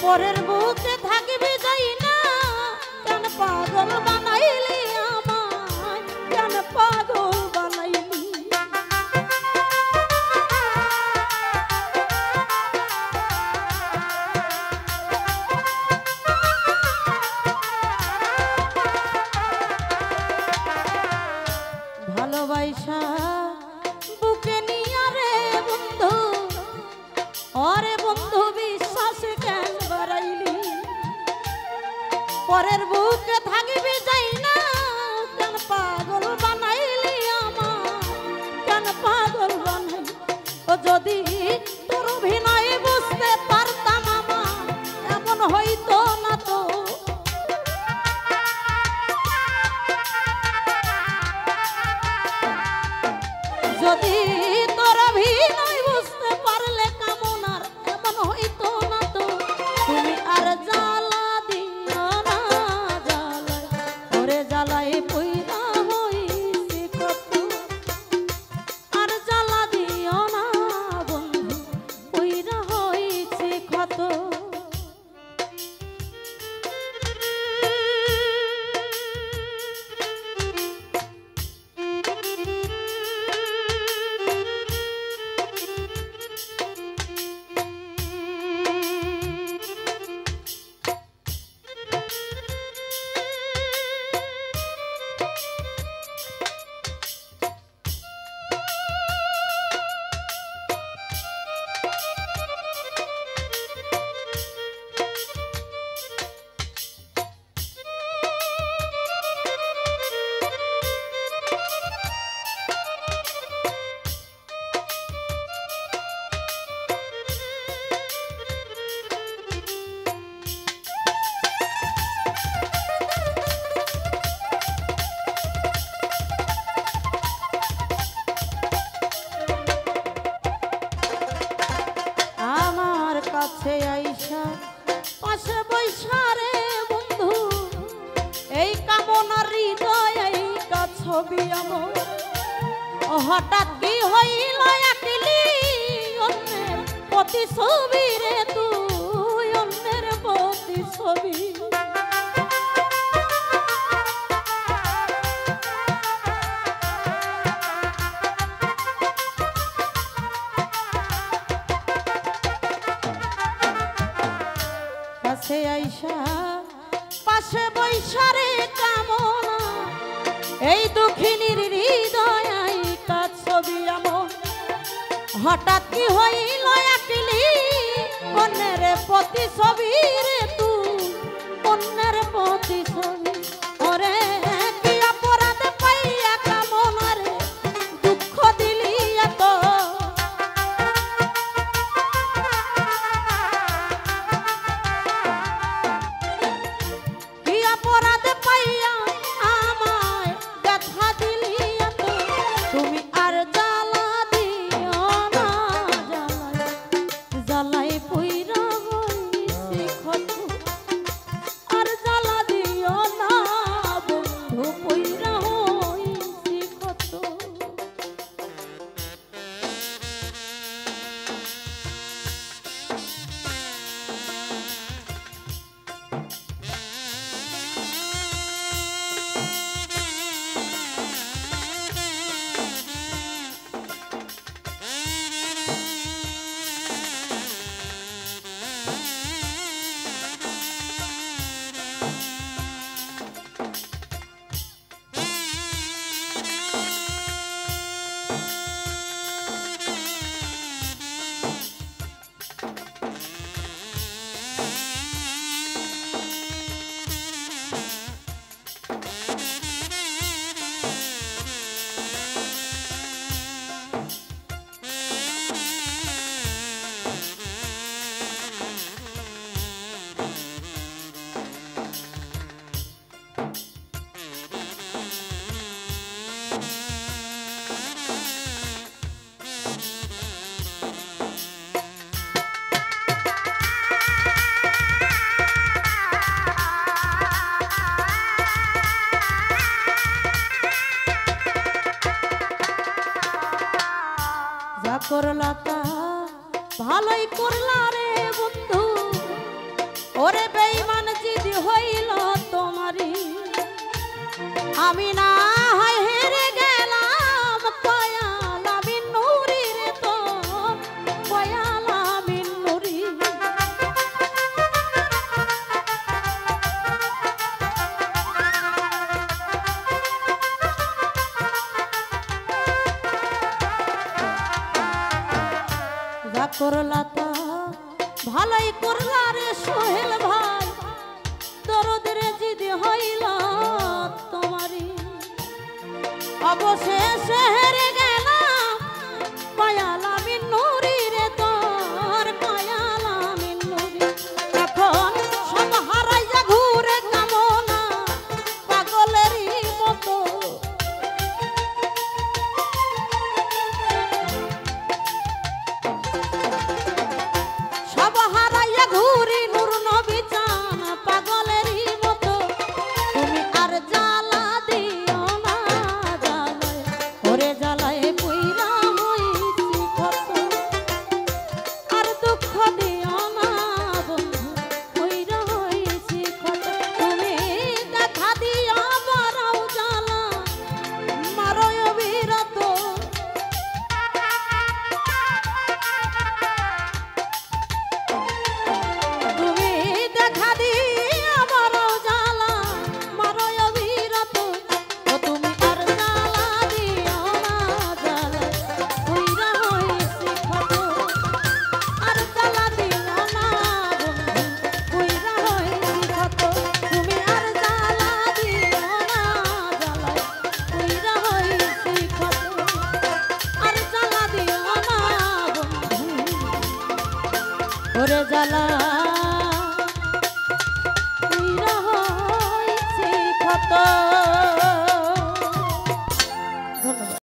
পরের বুকে থাকিবি যাই না কেন পাগল বানাইলি আমায় কেন পাগল বানাইলি ভালোবাসা বুকে নিয়া রে বন্ধু ওরে বন্ধু বিশ্বাস কেন বাড়াইলি পরের বুকে থাকিবি যাই না কেন পাগল বানাইলি আমার কেন পাগল বানাইলি ও যদি তোর অভিনয় বুঝতে পারতাম আমার এমন হইতো না তো যদি তোর অভিনয় বুঝতে পারলে কেমন আর এমন হইতো না তো তুমি আর জ্বালা দিও না জ্বালাই ওরে জ্বালাই পইরা হইছি কত আর জ্বালা দিও না বন্ধু পইরা হইছি কত কাছে আইসা পাশে বৈশা রে বন্ধু এই কামনার হৃদয় এই ছবি আমার হঠাৎ কি হইল একলি অন্যের প্রতিছবি রে তুই অন্যের প্রতিছবি কাছে আইসা পাশে বৈশা রে কামনা এই দুঃখিনীর হৃদয় আইকা ছবি আমার হঠাৎ কি হইল একলি অন্যের প্রতিছবি রে তুই অন্যের প্রতিছবি ওরে কি অপরাধ পাইয়া কামনা রে দুঃখ দিলি এত অপরাধ পাইয়া আমায় ব্যথা দিলি এত তুমি আর জ্বালা দিও না জ্বালাই জ্বালাই পইরা হইছি ক্ষত আর জ্বালা দিও না বন্ধু পইরা হইছি ক্ষত করলা তা ভালোই করলা রে বন্ধু আমি না হয় হেরে গেলাম কয়াল আমি নুরি রে তো কয়াল আমি নুরি যা করলা তা ভালোই করলা রে সোহেল ভাই দরদের জিদ হইল তোমারি অবশেষে হেরে গেলাম কয়াল আমি নুরি রে তোর কয়াল আমি নুরি এখন সব হারাইয়া ঘুরে কামনা পাগলেরই মতো সব হারাইয়া ঘুরি নূর নবী চান পাগলেরই মতো তুমি আর জ্বালা দিও না জ্বালায় ওরে জ্বালায় পুইরা হইছি কত আর দুঃখ দিও না বন্ধু পুইরা হইছি কত তুমি দেখা দিও বড়ও জ্বালা মারো অবিরত ওরে জ্বালা